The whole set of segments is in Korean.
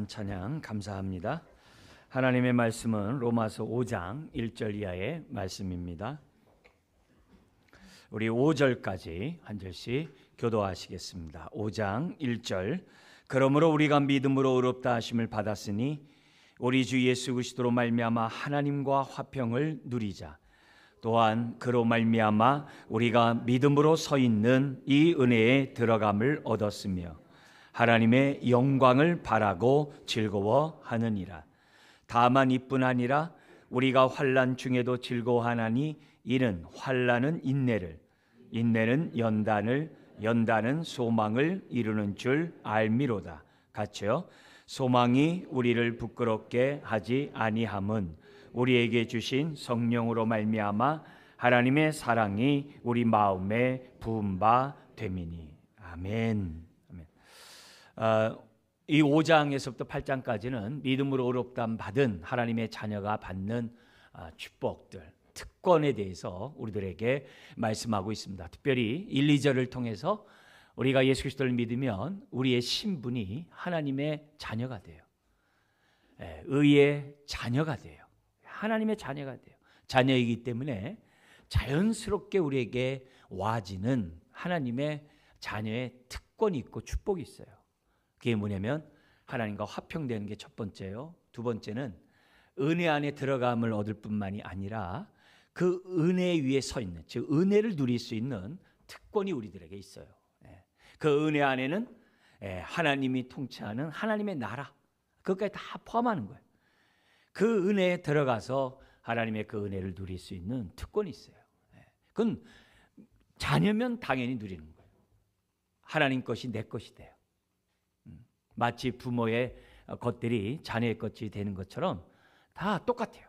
귀한 찬양 감사합니다. 하나님의 말씀은 로마서 5장 1절 이하의 말씀입니다. 우리 5절까지 한 절씩 교도하시겠습니다. 5장 1절. 그러므로 우리가 믿음으로 의롭다 하심을 받았으니 우리 주 예수 그리스도로 말미암아 하나님과 화평을 누리자. 또한 그로 말미암아 우리가 믿음으로 서 있는 이 은혜에 들어감을 얻었으며 하나님의 영광을 바라고 즐거워하느니라. 다만 이뿐 아니라 우리가 환난 중에도 즐거워하나니 이는 환난은 인내를, 인내는 연단을, 연단은 소망을 이루는 줄 알미로다. 같이요. 소망이 우리를 부끄럽게 하지 아니함은 우리에게 주신 성령으로 말미암아 하나님의 사랑이 우리 마음에 부은 바 됨이니. 아멘. 이 5장에서부터 8장까지는 믿음으로 의롭다함 받은 하나님의 자녀가 받는 축복들, 특권에 대해서 우리들에게 말씀하고 있습니다. 특별히 1, 2절을 통해서 우리가 예수 그리스도를 믿으면 우리의 신분이 하나님의 자녀가 돼요. 의의 자녀가 돼요. 하나님의 자녀가 돼요. 자녀이기 때문에 자연스럽게 우리에게 와지는 하나님의 자녀의 특권이 있고 축복이 있어요. 그게 뭐냐면 하나님과 화평되는 게 첫 번째요. 두 번째는 은혜 안에 들어감을 얻을 뿐만이 아니라 그 은혜 위에 서 있는, 즉 은혜를 누릴 수 있는 특권이 우리들에게 있어요. 그 은혜 안에는 하나님이 통치하는 하나님의 나라, 그것까지 다 포함하는 거예요. 그 은혜에 들어가서 하나님의 그 은혜를 누릴 수 있는 특권이 있어요. 그건 자녀면 당연히 누리는 거예요. 하나님 것이 내 것이 돼요. 마치 부모의 것들이 자녀의 것이 되는 것처럼 다 똑같아요.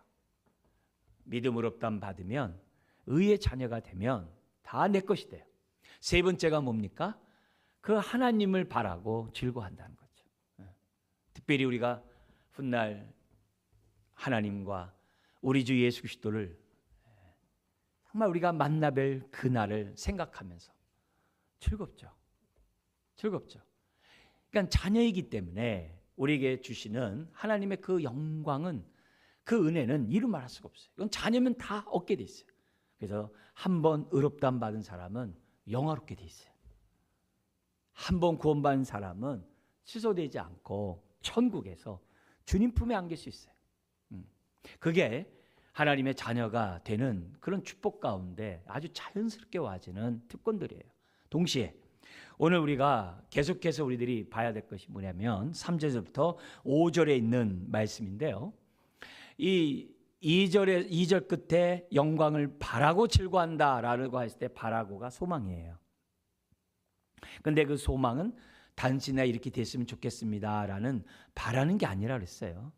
믿음으로 의롭다함 받으면, 의의 자녀가 되면 다 내 것이 돼요. 세 번째가 뭡니까? 그 하나님을 바라고 즐거워한다는 거죠. 특별히 우리가 훗날 하나님과 우리 주 예수 그리스도를 정말 우리가 만나뵐 그날을 생각하면서 즐겁죠. 즐겁죠. 그러니까 자녀이기 때문에 우리에게 주시는 하나님의 그 영광은, 그 은혜는 이루 말할 수가 없어요. 이건 자녀면 다 얻게 돼 있어요. 그래서 한 번 의롭다함 받은 사람은 영화롭게 돼 있어요. 한 번 구원받은 사람은 취소되지 않고 천국에서 주님 품에 안길 수 있어요. 그게 하나님의 자녀가 되는 그런 축복 가운데 아주 자연스럽게 와지는 특권들이에요. 동시에 오늘 우리가 계속해서 우리들이 봐야 될 것이 뭐냐면 3절부터 5절에 있는 말씀인데요. 이 2절 끝에 영광을 바라고 즐거워한다라고 했을 때 바라고가 소망이에요. 근데 그 소망은 단지나 이렇게 됐으면 좋겠습니다라는 바라는 게 아니라 그랬어요.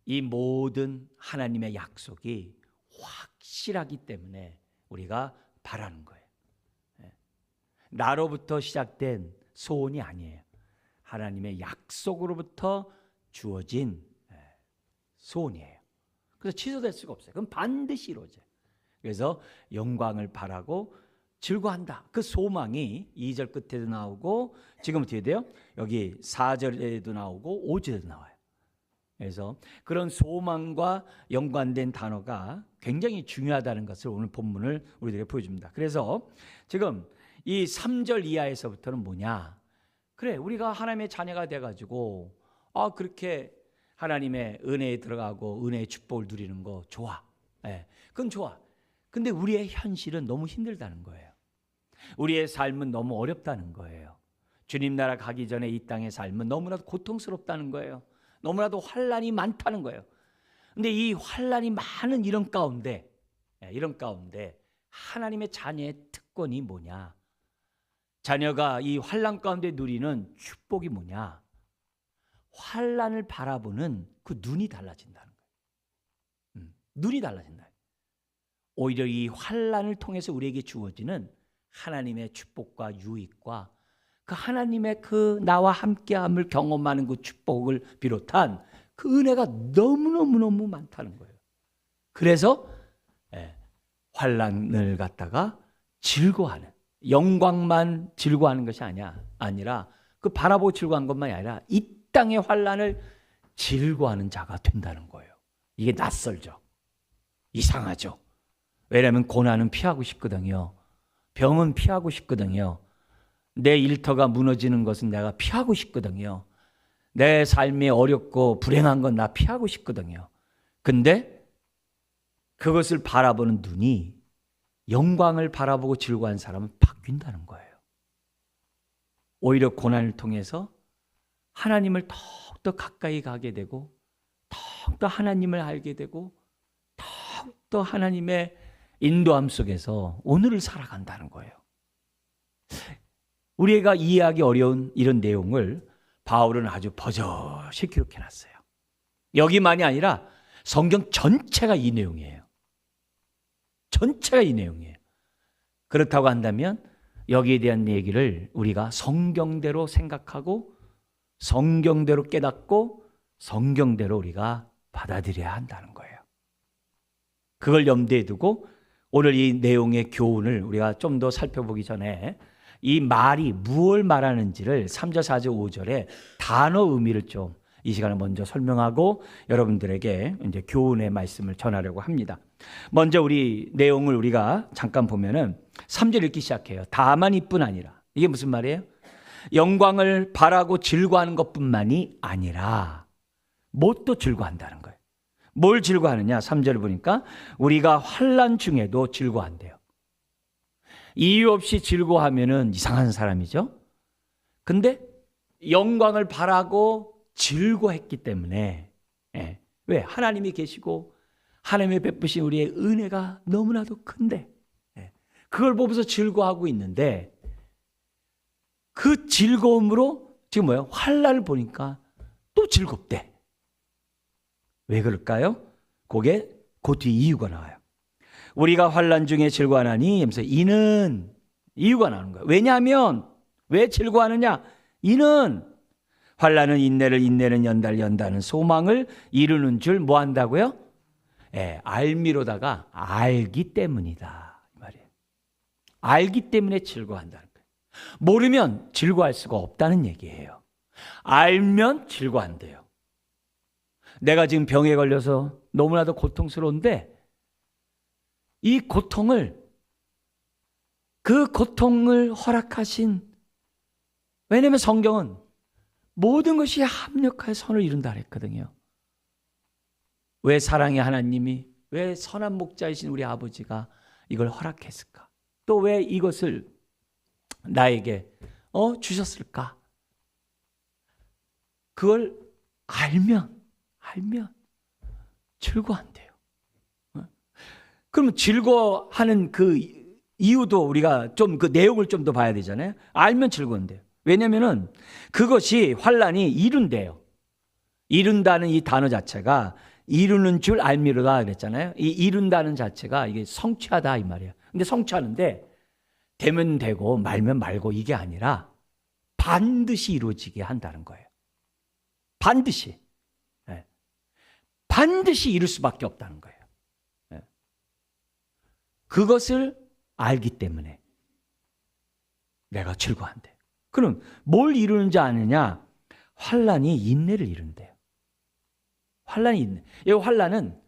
이 모든 하나님의 약속이 확실하기 때문에 우리가 바라는 거예요. 나로부터 시작된 소원이 아니에요. 하나님의 약속으로부터 주어진 소원이에요. 그래서 취소될 수가 없어요. 그럼 반드시 이루어져요. 그래서 영광을 바라고 즐거워한다. 그 소망이 2절 끝에도 나오고 지금 어떻게 돼요? 여기 4절에도 나오고 5절에도 나와요. 그래서 그런 소망과 연관된 단어가 굉장히 중요하다는 것을 오늘 본문을 우리들에게 보여줍니다. 그래서 지금 이 3절 이하에서부터는 뭐냐? 그래, 우리가 하나님의 자녀가 돼가지고 그렇게 하나님의 은혜에 들어가고 은혜의 축복을 누리는 거 좋아. 그건 좋아. 근데 우리의 현실은 너무 힘들다는 거예요. 우리의 삶은 너무 어렵다는 거예요. 주님 나라 가기 전에 이 땅의 삶은 너무나도 고통스럽다는 거예요. 너무나도 환난이 많다는 거예요. 근데 이 환난이 많은 이런 가운데 하나님의 자녀의 특권이 뭐냐? 자녀가 이 환난 가운데 누리는 축복이 뭐냐? 환난을 바라보는 그 눈이 달라진다는 거예요. 눈이 달라진다. 오히려 이 환난을 통해서 우리에게 주어지는 하나님의 축복과 유익과 그 하나님의 그 나와 함께함을 경험하는 그 축복을 비롯한 그 은혜가 너무너무 많다는 거예요. 그래서 환난을 갖다가 즐거워하는, 영광만 즐거워하는 것이 아니라 그 바라보고 즐거워하는 것만이 아니라 이 땅의 환난을 즐거워하는 자가 된다는 거예요. 이게 낯설죠. 이상하죠. 왜냐하면 고난은 피하고 싶거든요. 병은 피하고 싶거든요. 내 일터가 무너지는 것은 내가 피하고 싶거든요. 내 삶이 어렵고 불행한 건 나 피하고 싶거든요. 근데 그것을 바라보는 눈이 영광을 바라보고 즐거워하는 사람은 바뀐다는 거예요. 오히려 고난을 통해서 하나님을 더욱더 가까이 가게 되고 더욱더 하나님을 알게 되고 더욱더 하나님의 인도함 속에서 오늘을 살아간다는 거예요. 우리가 이해하기 어려운 이런 내용을 바울은 아주 버젓이 기록해놨어요. 여기만이 아니라 성경 전체가 이 내용이에요. 전체가 이 내용이에요. 그렇다고 한다면 여기에 대한 얘기를 우리가 성경대로 생각하고 성경대로 깨닫고 성경대로 우리가 받아들여야 한다는 거예요. 그걸 염두에 두고 오늘 이 내용의 교훈을 우리가 좀 더 살펴보기 전에 이 말이 무엇을 말하는지를 3절, 4절, 5절의 단어 의미를 좀 이 시간에 먼저 설명하고 여러분들에게 이제 교훈의 말씀을 전하려고 합니다. 먼저 우리 내용을 우리가 잠깐 보면은 3절 읽기 시작해요. 다만 이뿐 아니라. 이게 무슨 말이에요? 영광을 바라고 즐거워하는 것뿐만이 아니라 뭣도 즐거워한다는 거예요. 뭘 즐거워하느냐? 3절을 보니까 우리가 환난 중에도 즐거워한대요. 이유 없이 즐거워하면은 이상한 사람이죠. 근데 영광을 바라고 즐거워했기 때문에 왜? 하나님이 계시고 하나님의 베푸신 우리의 은혜가 너무나도 큰데 그걸 보면서 즐거워하고 있는데 그 즐거움으로 지금 뭐예요? 환난을 보니까 또 즐겁대. 왜 그럴까요? 그게 그 뒤에 이유가 나와요. 우리가 환난 중에 즐거워하나니 하면서 이는 이유가 나오는 거예요. 왜냐하면 왜 즐거워하느냐? 이는 환난은 인내를, 인내는 연단은 소망을 이루는 줄 뭐 한다고요? 알미로다가 알기 때문이다 이 말이에요. 알기 때문에 즐거워한다는 거예요. 모르면 즐거워할 수가 없다는 얘기예요. 알면 즐거워한대요. 내가 지금 병에 걸려서 너무나도 고통스러운데 이 고통을 그 고통을 허락하신 왜냐하면 성경은 모든 것이 합력하여 선을 이룬다 그랬거든요. 왜 사랑의 하나님이 왜 선한 목자이신 우리 아버지가 이걸 허락했을까? 또 왜 이것을 나에게 주셨을까? 그걸 알면 즐거워한대요. 그러면 즐거워하는 그 이유도 우리가 좀 그 내용을 좀 더 봐야 되잖아요. 알면 즐거운데요. 왜냐면은 그것이 환난이 이룬대요. 이룬다는 이 단어 자체가 이루는 줄 알미로다 그랬잖아요. 이 이룬다는 자체가 이게 성취하다 이 말이에요. 근데 성취하는데 되면 되고 말면 말고 이게 아니라 반드시 이루어지게 한다는 거예요. 반드시. 반드시 이룰 수밖에 없다는 거예요. 그것을 알기 때문에 내가 즐거워한대. 그럼 뭘 이루는지 아느냐? 환난이 인내를 이룬대요. 환난이 인내. 이 환난은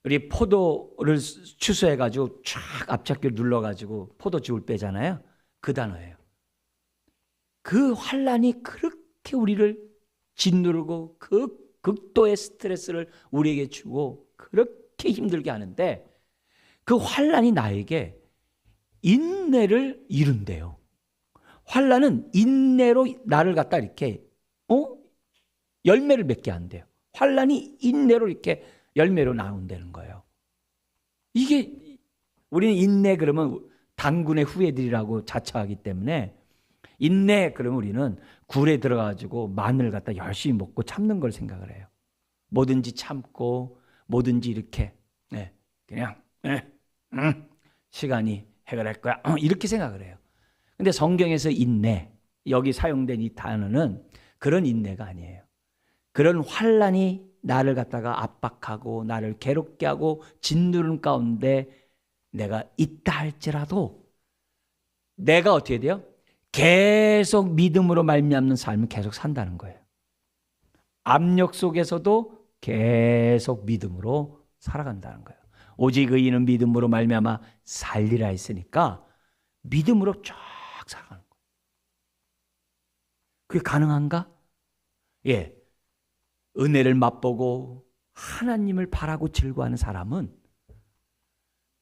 우리 포도를 추수해가지고 쫙 앞잡이를 눌러가지고 포도즙을 빼잖아요. 그 단어예요. 그 환난이 그렇게 우리를 짓누르고 그 극도의 스트레스를 우리에게 주고 그렇게 힘들게 하는데 그 환난이 나에게 인내를 이룬대요. 환난은 인내로 나를 갖다 이렇게 열매를 맺게 한대요. 환난이 인내로 이렇게 열매로 나온다는 거예요. 이게 우리는 인내 그러면 단군의 후예들이라고 자처하기 때문에 인내 그러면 우리는 굴에 들어가지고 마늘 갖다 열심히 먹고 참는 걸 생각을 해요. 뭐든지 참고 뭐든지 이렇게 그냥 시간이 해결할 거야 이렇게 생각을 해요. 근데 성경에서 인내 여기 사용된 이 단어는 그런 인내가 아니에요. 그런 환난이 나를 갖다가 압박하고 나를 괴롭게 하고 짓누르는 가운데 내가 있다 할지라도 내가 어떻게 돼요? 계속 믿음으로 말미암는 삶을 계속 산다는 거예요. 압력 속에서도 계속 믿음으로 살아간다는 거예요. 오직 의인은 믿음으로 말미암아 살리라 했으니까 믿음으로 쫙 살아가는 거예요. 그게 가능한가? 예. 은혜를 맛보고 하나님을 바라고 즐거워하는 사람은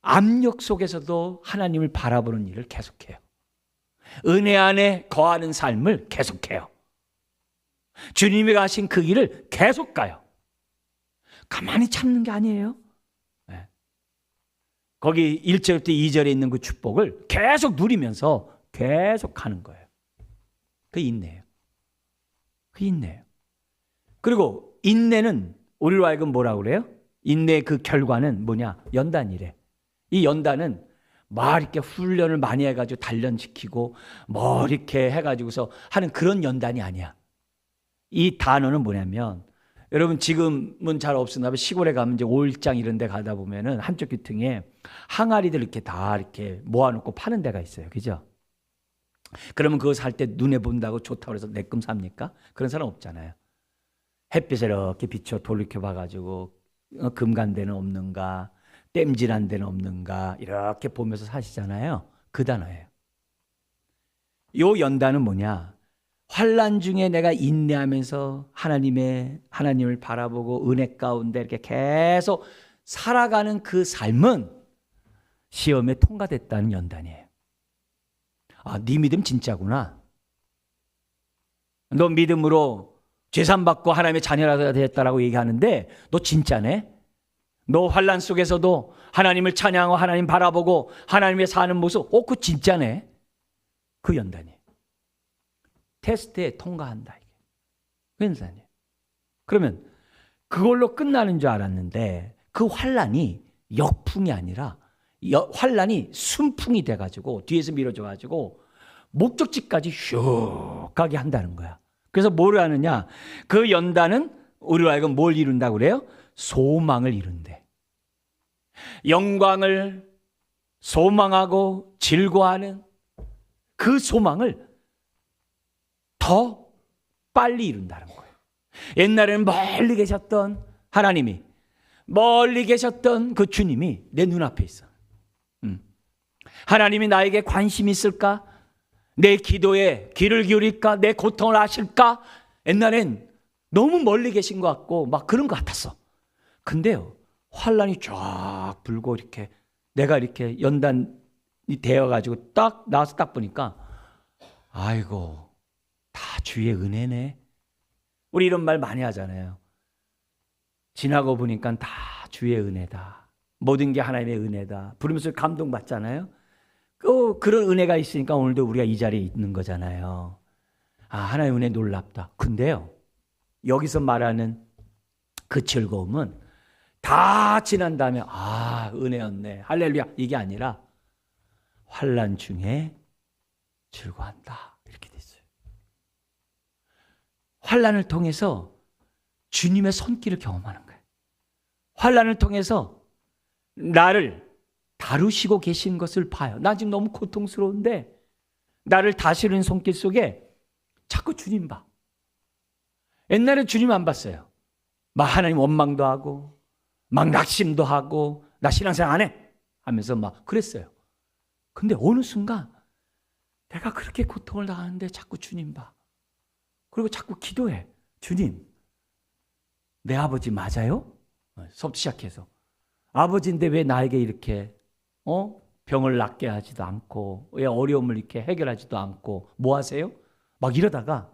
압력 속에서도 하나님을 바라보는 일을 계속해요. 은혜 안에 거하는 삶을 계속해요. 주님이 가신 그 길을 계속 가요. 가만히 참는 게 아니에요. 네. 거기 1절부터 2절에 있는 그 축복을 계속 누리면서 계속 가는 거예요. 그 인내예요. 그 인내예요. 그리고 인내는 우리로 하여금 뭐라고 그래요? 인내의 그 결과는 뭐냐? 연단이래. 이 연단은 막 이렇게 훈련을 많이 해가지고 단련시키고 뭐 이렇게 해가지고서 하는 그런 연단이 아니야. 이 단어는 뭐냐면, 여러분 지금은 잘 없으나 시골에 가면 이제 오일장 이런 데 가다 보면은 한쪽 귀퉁이에 항아리들 이렇게 다 이렇게 모아놓고 파는 데가 있어요. 그죠? 그러면 그거 살 때 눈에 본다고 좋다고 해서 내끔 삽니까? 그런 사람 없잖아요. 햇빛에 이렇게 비춰 돌이켜 봐가지고 금간 데는 없는가, 땜질한 데는 없는가 이렇게 보면서 사시잖아요. 그 단어예요. 요 연단은 뭐냐? 환난 중에 내가 인내하면서 하나님을 바라보고 은혜 가운데 이렇게 계속 살아가는 그 삶은 시험에 통과됐다는 연단이에요. 아, 네 믿음 진짜구나. 너 믿음으로 죄산받고 하나님의 자녀가 됐다라고 얘기하는데 너 진짜네? 너 환난 속에서도 하나님을 찬양하고 하나님 바라보고 하나님의 사는 모습, 그거 진짜네? 그 연단이에요. 테스트에 통과한다. 이게. 그 연단이에요. 그러면 그걸로 끝나는 줄 알았는데 그 환난이 역풍이 아니라 환난이 순풍이 돼가지고 뒤에서 밀어줘가지고 목적지까지 슉 가게 한다는 거야. 그래서 뭘 하느냐? 그 연단은 우리로 하여금 뭘 이룬다고 그래요? 소망을 이룬대. 영광을 소망하고 즐거워하는 그 소망을 더 빨리 이룬다는 거예요. 옛날에는 멀리 계셨던 하나님이, 멀리 계셨던 그 주님이 내 눈앞에 있어. 하나님이 나에게 관심이 있을까? 내 기도에 귀를 기울일까? 내 고통을 아실까? 옛날엔 너무 멀리 계신 것 같고 막 그런 것 같았어. 근데요, 환란이 쫙 불고 이렇게 내가 이렇게 연단이 되어가지고 딱 나와서 딱 보니까 아이고, 다 주의 은혜네. 우리 이런 말 많이 하잖아요. 지나고 보니까 다 주의 은혜다. 모든 게 하나님의 은혜다. 부르면서 감동받잖아요. 그런 은혜가 있으니까 오늘도 우리가 이 자리에 있는 거잖아요. 아, 하나님의 은혜 놀랍다. 근데요, 여기서 말하는 그 즐거움은 다 지난 다음에 아, 은혜였네, 할렐루야, 이게 아니라 환난 중에 즐거워한다, 이렇게 됐어요. 환난을 통해서 주님의 손길을 경험하는 거예요. 환난을 통해서 나를 다루시고 계신 것을 봐요. 나 지금 너무 고통스러운데 나를 다스리는 손길 속에 자꾸 주님 봐. 옛날에 주님 안 봤어요. 막 하나님 원망도 하고 막 낙심도 하고 나 신앙생활 안 해 하면서 막 그랬어요. 근데 어느 순간 내가 그렇게 고통을 당하는데 자꾸 주님 봐. 그리고 자꾸 기도해. 주님, 내 아버지 맞아요? 수업 시작해서 아버지인데 왜 나에게 이렇게 병을 낫게 하지도 않고 왜 어려움을 이렇게 해결하지도 않고 뭐 하세요? 막 이러다가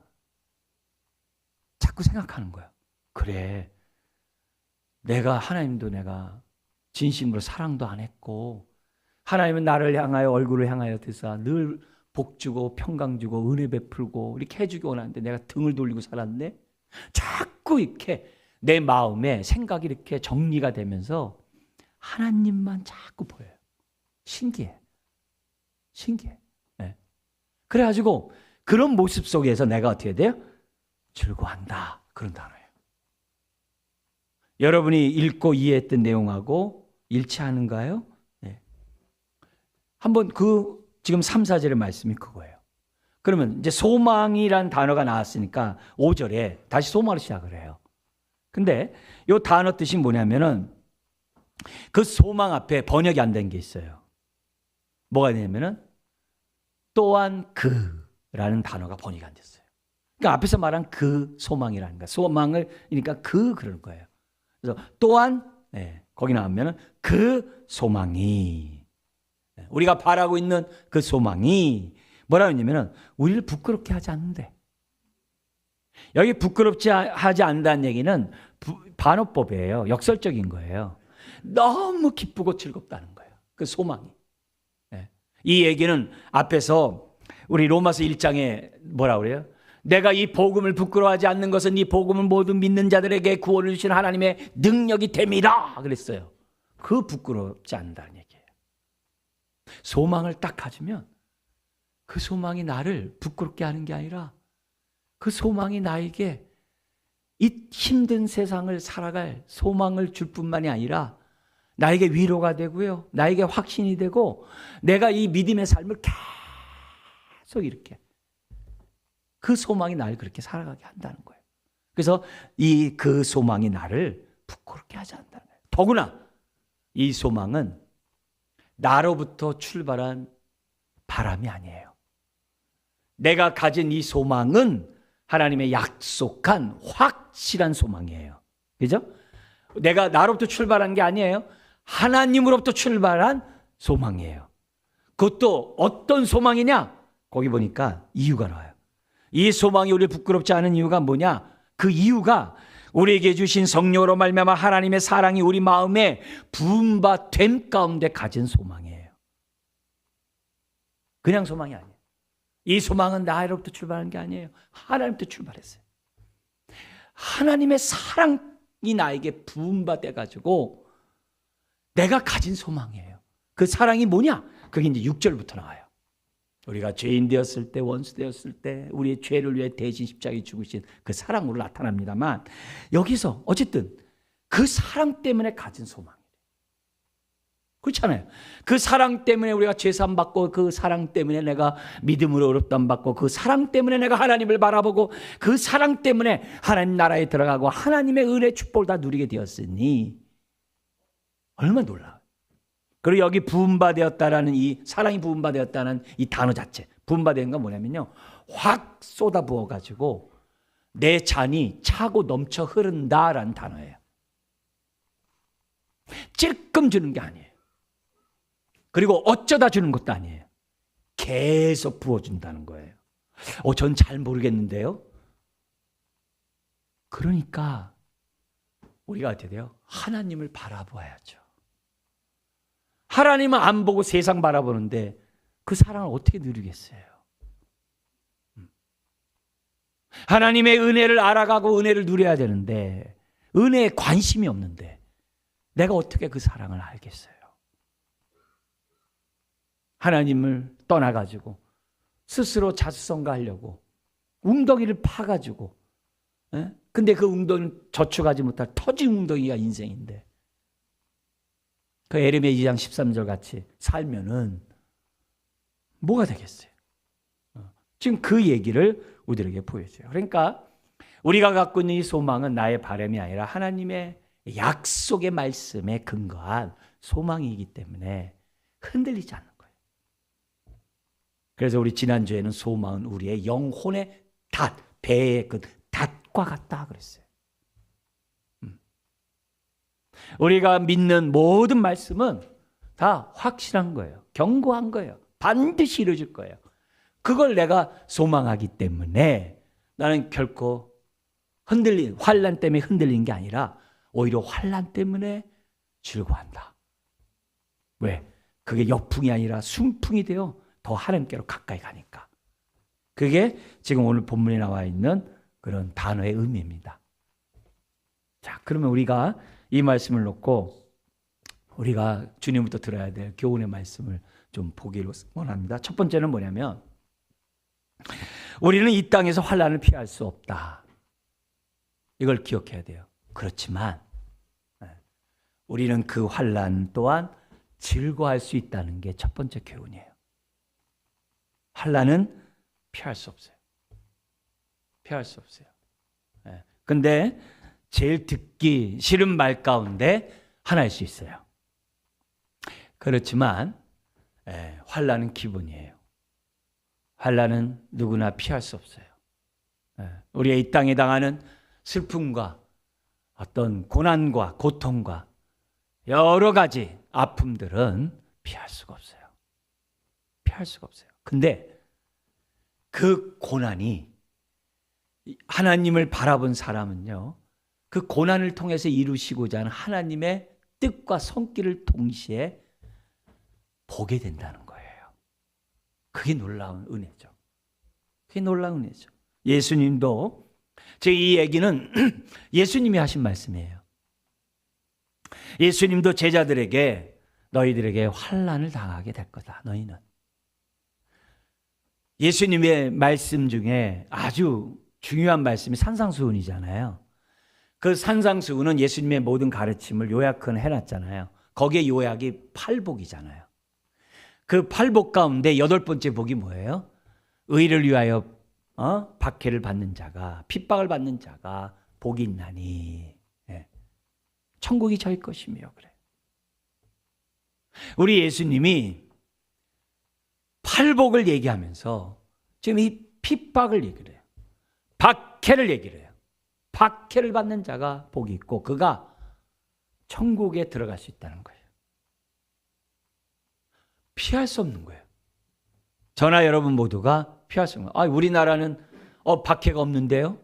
자꾸 생각하는 거야. 그래, 내가 하나님도 내가 진심으로 사랑도 안 했고 하나님은 나를 향하여 얼굴을 향하여 드사 늘 복주고 평강주고 은혜 베풀고 이렇게 해주기 원하는데 내가 등을 돌리고 살았네. 자꾸 이렇게 내 마음에 생각이 이렇게 정리가 되면서 하나님만 자꾸 보여요. 신기해. 네. 그래가지고 그런 모습 속에서 내가 어떻게 돼요? 즐거워한다. 그런 단어예요. 여러분이 읽고 이해했던 내용하고 일치하는가요? 네. 한번 지금 3, 4절의 말씀이 그거예요. 그러면 이제 소망이란 단어가 나왔으니까 5절에 다시 소망을 시작을 해요. 근데 이 단어 뜻이 뭐냐면은 그 소망 앞에 번역이 안 된 게 있어요. 뭐가 되냐면은 또한 그라는 단어가 번역이 안 됐어요. 그러니까 앞에서 말한 그 소망이라는 거, 소망을 그러니까 그런 거예요. 그래서 또한 거기 나오면은 그 소망이 우리가 바라고 있는 그 소망이 뭐라고 했냐면은 우리를 부끄럽게 하지 않는데. 여기 부끄럽지 하지 않는다는 얘기는 반어법이에요. 역설적인 거예요. 너무 기쁘고 즐겁다는 거예요. 그 소망이. 이 얘기는 앞에서 우리 로마서 1장에 뭐라 그래요? 내가 이 복음을 부끄러워하지 않는 것은 이 복음을 모두 믿는 자들에게 구원을 주신 하나님의 능력이 됨이라 그랬어요. 그 부끄럽지 않는다는 얘기예요. 소망을 딱 가지면 그 소망이 나를 부끄럽게 하는 게 아니라 그 소망이 나에게 이 힘든 세상을 살아갈 소망을 줄 뿐만이 아니라 나에게 위로가 되고요. 나에게 확신이 되고 내가 이 믿음의 삶을 계속 이렇게 그 소망이 나를 그렇게 살아가게 한다는 거예요. 그래서 그 소망이 나를 부끄럽게 하지 않는다는 거예요. 더구나 이 소망은 나로부터 출발한 바람이 아니에요. 내가 가진 이 소망은 하나님의 약속한 확실한 소망이에요. 그죠? 내가 나로부터 출발한 게 아니에요. 하나님으로부터 출발한 소망이에요. 그것도 어떤 소망이냐? 거기 보니까 이유가 나와요. 이 소망이 우리를 부끄럽지 않은 이유가 뭐냐? 그 이유가 우리에게 주신 성령으로 말미암아 하나님의 사랑이 우리 마음에 부은 바 됨 가운데 가진 소망이에요. 그냥 소망이 아니에요. 이 소망은 나로부터 출발한 게 아니에요. 하나님부터 출발했어요. 하나님의 사랑이 나에게 부은 바 돼가지고 내가 가진 소망이에요. 그 사랑이 뭐냐? 그게 이제 6절부터 나와요. 우리가 죄인 되었을 때, 원수 되었을 때 우리의 죄를 위해 대신 십자가에 죽으신 그 사랑으로 나타납니다만 여기서 어쨌든 그 사랑 때문에 가진 소망이에요. 그렇잖아요. 그 사랑 때문에 우리가 죄사함 받고 그 사랑 때문에 내가 믿음으로 의롭다함 받고 그 사랑 때문에 내가 하나님을 바라보고 그 사랑 때문에 하나님 나라에 들어가고 하나님의 은혜 축복을 다 누리게 되었으니 얼마나 놀라워요. 그리고 여기 부음바되었다라는 이 사랑이 부음바되었다는 이 단어 자체, 부음바된 건 뭐냐면요, 확 쏟아 부어가지고 내 잔이 차고 넘쳐 흐른다라는 단어예요. 찔끔 주는 게 아니에요. 그리고 어쩌다 주는 것도 아니에요. 계속 부어준다는 거예요. 전 잘 모르겠는데요. 그러니까 우리가 어떻게 돼요? 하나님을 바라봐야죠. 하나님은 안 보고 세상 바라보는데 그 사랑을 어떻게 누리겠어요? 하나님의 은혜를 알아가고 은혜를 누려야 되는데 은혜에 관심이 없는데 내가 어떻게 그 사랑을 알겠어요? 하나님을 떠나가지고 스스로 자수성가하려고 웅덩이를 파가지고 근데 그 웅덩이는 저축하지 못할 터진 웅덩이가 인생인데 그 에레미야 2장 13절 같이 살면은 뭐가 되겠어요? 지금 그 얘기를 우리에게 보여줘요. 그러니까 우리가 갖고 있는 이 소망은 나의 바람이 아니라 하나님의 약속의 말씀에 근거한 소망이기 때문에 흔들리지 않는 거예요. 그래서 우리 지난주에는 소망은 우리의 영혼의 닷, 배의 그 닷과 같다 그랬어요. 우리가 믿는 모든 말씀은 다 확실한 거예요. 견고한 거예요. 반드시 이루어질 거예요. 그걸 내가 소망하기 때문에 나는 결코 환난 때문에 흔들리는 게 아니라 오히려 환난 때문에 즐거워한다. 왜? 그게 역풍이 아니라 순풍이 되어 더 하나님께로 가까이 가니까. 그게 지금 오늘 본문에 나와 있는 그런 단어의 의미입니다. 자, 그러면 우리가 이 말씀을 놓고 우리가 주님부터 들어야 될 교훈의 말씀을 좀 보기를 원합니다. 첫 번째는 뭐냐면 우리는 이 땅에서 환난을 피할 수 없다. 이걸 기억해야 돼요. 그렇지만 우리는 그 환난 또한 즐거워할 수 있다는 게 첫 번째 교훈이에요. 환난은 피할 수 없어요. 피할 수 없어요. 근데 제일 듣기 싫은 말 가운데 하나일 수 있어요. 그렇지만 환난은 기본이에요. 환난은 누구나 피할 수 없어요. 우리가 이 땅에 당하는 슬픔과 어떤 고난과 고통과 여러 가지 아픔들은 피할 수가 없어요. 피할 수가 없어요. 근데 그 고난이 하나님을 바라본 사람은요, 그 고난을 통해서 이루시고자 하는 하나님의 뜻과 손길을 동시에 보게 된다는 거예요. 그게 놀라운 은혜죠. 그게 놀라운 은혜죠. 예수님도, 제 이 얘기는 예수님이 하신 말씀이에요. 예수님도 제자들에게 너희들에게 환난을 당하게 될 거다. 너희는. 예수님의 말씀 중에 아주 중요한 말씀이 산상수훈이잖아요. 그 산상수훈은 예수님의 모든 가르침을 요약은 해놨잖아요. 거기에 요약이 팔복이잖아요. 그 팔복 가운데 8번째 복이 뭐예요? 의를 위하여 박해를 받는 자가, 핍박을 받는 자가 복이 있나니 천국이 저희 것이며. 그래. 우리 예수님이 팔복을 얘기하면서 지금 이 핍박을 얘기를 해요. 박해를 얘기를 해요. 박해를 받는 자가 복이 있고 그가 천국에 들어갈 수 있다는 거예요. 피할 수 없는 거예요. 저나 여러분 모두가 피할 수 없는 거예요. 우리나라는 박해가 없는데요.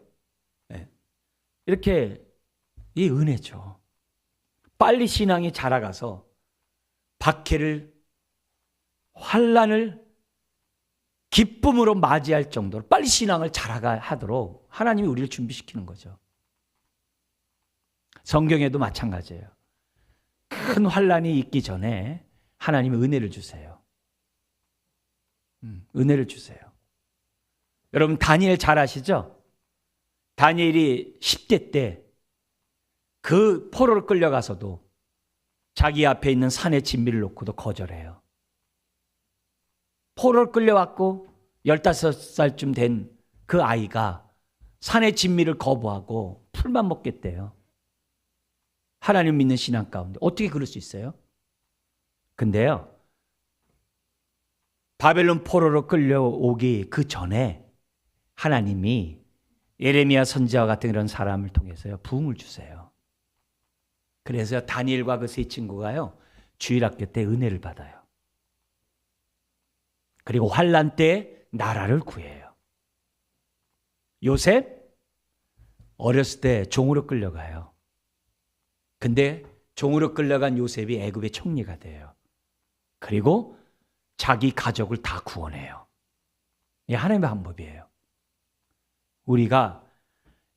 이렇게 이 은혜죠. 빨리 신앙이 자라가서 박해를, 환난을 기쁨으로 맞이할 정도로 빨리 신앙을 자라가도록 하나님이 우리를 준비시키는 거죠. 성경에도 마찬가지예요. 큰 환난이 있기 전에 하나님이 은혜를 주세요. 은혜를 주세요. 여러분 다니엘 잘 아시죠? 다니엘이 10대 때 그 포로를 끌려가서도 자기 앞에 있는 산의 진미를 놓고도 거절해요. 포로를 끌려왔고 15살쯤 된 그 아이가 산의 진미를 거부하고 풀만 먹겠대요. 하나님 믿는 신앙 가운데 어떻게 그럴 수 있어요? 근데요, 바벨론 포로로 끌려오기 그 전에 하나님이 예레미야 선지자와 같은 이런 사람을 통해서요 부흥을 주세요. 그래서 다니엘과 그 세 친구가요 주일학교 때 은혜를 받아요. 그리고 환난 때 나라를 구해요. 요셉 어렸을 때 종으로 끌려가요. 근데 종으로 끌려간 요셉이 애굽의 총리가 돼요. 그리고 자기 가족을 다 구원해요. 이게 하나님의 방법이에요. 우리가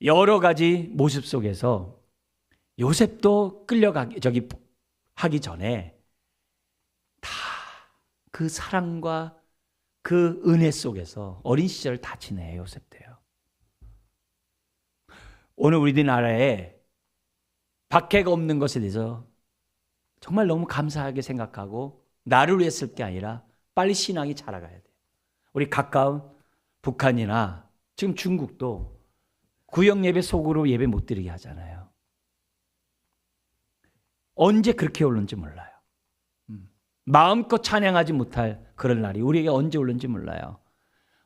여러 가지 모습 속에서 요셉도 하기 전에 다 그 사랑과 그 은혜 속에서 어린 시절을 다 지내요. 요셉도요. 오늘 우리나라에 박해가 없는 것에 대해서 정말 너무 감사하게 생각하고 나를 위해 쓸 게 아니라 빨리 신앙이 자라가야 돼요. 우리 가까운 북한이나 지금 중국도 구역 예배 속으로 예배 못 드리게 하잖아요. 언제 그렇게 올는지 몰라요. 마음껏 찬양하지 못할 그런 날이 우리에게 언제 올는지 몰라요.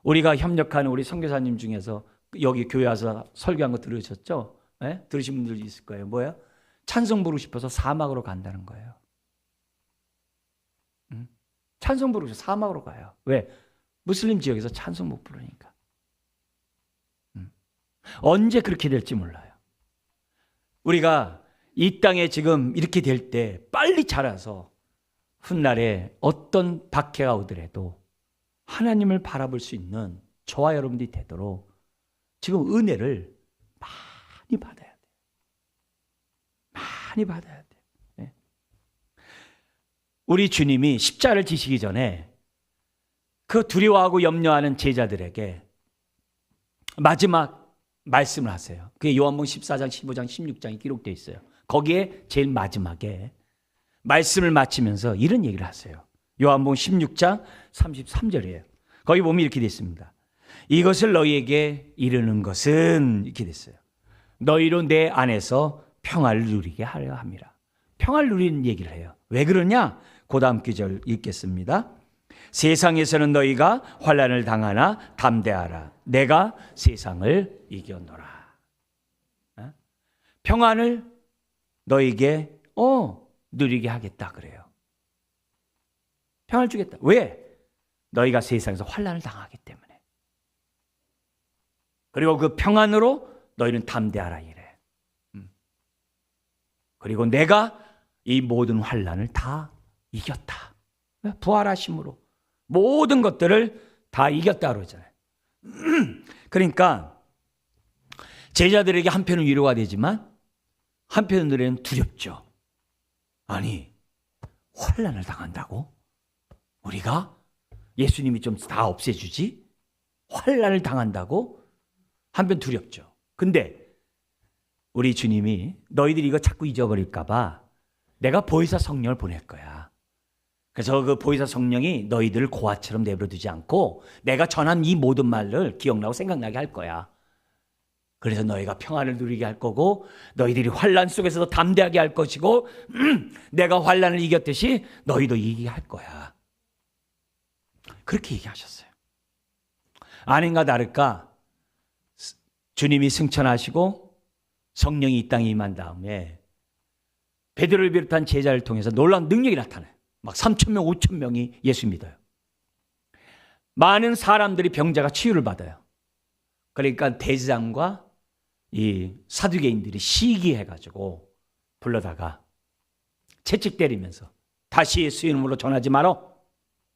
우리가 협력하는 우리 선교사님 중에서 여기 교회 와서 설교한 거 들으셨죠? 네? 들으신 분들 있을 거예요. 뭐야? 찬송 부르고 싶어서 사막으로 간다는 거예요. 찬송 부르고 싶어서 사막으로 가요. 왜? 무슬림 지역에서 찬송 못 부르니까. 언제 그렇게 될지 몰라요. 우리가 이 땅에 지금 이렇게 될 때 빨리 자라서 훗날에 어떤 박해가 오더라도 하나님을 바라볼 수 있는 저와 여러분들이 되도록 지금 은혜를 많이 받아야 돼요. 많이 받아야 돼요. 네. 우리 주님이 십자가를 지시기 전에 그 두려워하고 염려하는 제자들에게 마지막 말씀을 하세요. 그게 요한복음 14장, 15장, 16장에 기록되어 있어요. 거기에 제일 마지막에 말씀을 마치면서 이런 얘기를 하세요. 요한복음 16장 33절이에요. 거기 보면 이렇게 되어 있습니다. 이것을 너희에게 이르는 것은 이렇게 됐어요. 너희로 내 안에서 평화를 누리게 하려 함이라. 평화를 누리는 얘기를 해요. 왜 그러냐? 그 다음 구절 읽겠습니다. 세상에서는 너희가 환난을 당하나 담대하라. 내가 세상을 이겨노라. 평안을 너희에게 누리게 하겠다 그래요. 평안을 주겠다. 왜? 너희가 세상에서 환난을 당하기 때문에. 그리고 그 평안으로 너희는 담대하라 이래. 그리고 내가 이 모든 환난을 다 이겼다. 부활하심으로 모든 것들을 다 이겼다 그러잖아요. 그러니까 제자들에게 한편은 위로가 되지만 한편으로는 두렵죠. 아니, 환난을 당한다고? 우리가? 예수님이 좀 다 없애주지? 환난을 당한다고? 한편 두렵죠. 근데 우리 주님이 너희들이 이거 자꾸 잊어버릴까 봐 내가 보혜사 성령을 보낼 거야. 그래서 그 보혜사 성령이 너희들을 고아처럼 내버려두지 않고 내가 전한 이 모든 말을 기억나고 생각나게 할 거야. 그래서 너희가 평안을 누리게 할 거고 너희들이 환난 속에서도 담대하게 할 것이고 내가 환난을 이겼듯이 너희도 이기게 할 거야. 그렇게 얘기하셨어요. 아닌가 다를까 주님이 승천하시고 성령이 이 땅에 임한 다음에 베드로를 비롯한 제자를 통해서 놀라운 능력이 나타나요. 막 3,000명, 5,000명이 예수 믿어요. 많은 사람들이 병자가 치유를 받아요. 그러니까 대제사장과 이 사두개인들이 시기해가지고 불러다가 채찍 때리면서 다시 예수 이름으로 전하지 마라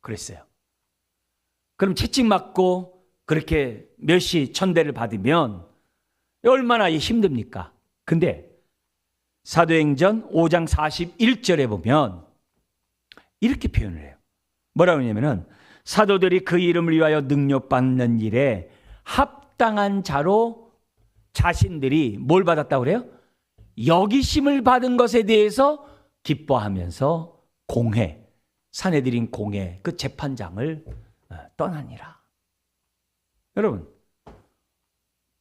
그랬어요. 그럼 채찍 맞고 그렇게 멸시 천대를 받으면 얼마나 힘듭니까? 근데 사도행전 5장 41절에 보면 이렇게 표현을 해요. 뭐라고 하냐면은 사도들이 그 이름을 위하여 능력받는 일에 합당한 자로 자신들이 뭘 받았다고 그래요? 여기심을 받은 것에 대해서 기뻐하면서 공회, 사내들인 공회, 그 재판장을 떠나니라. 여러분,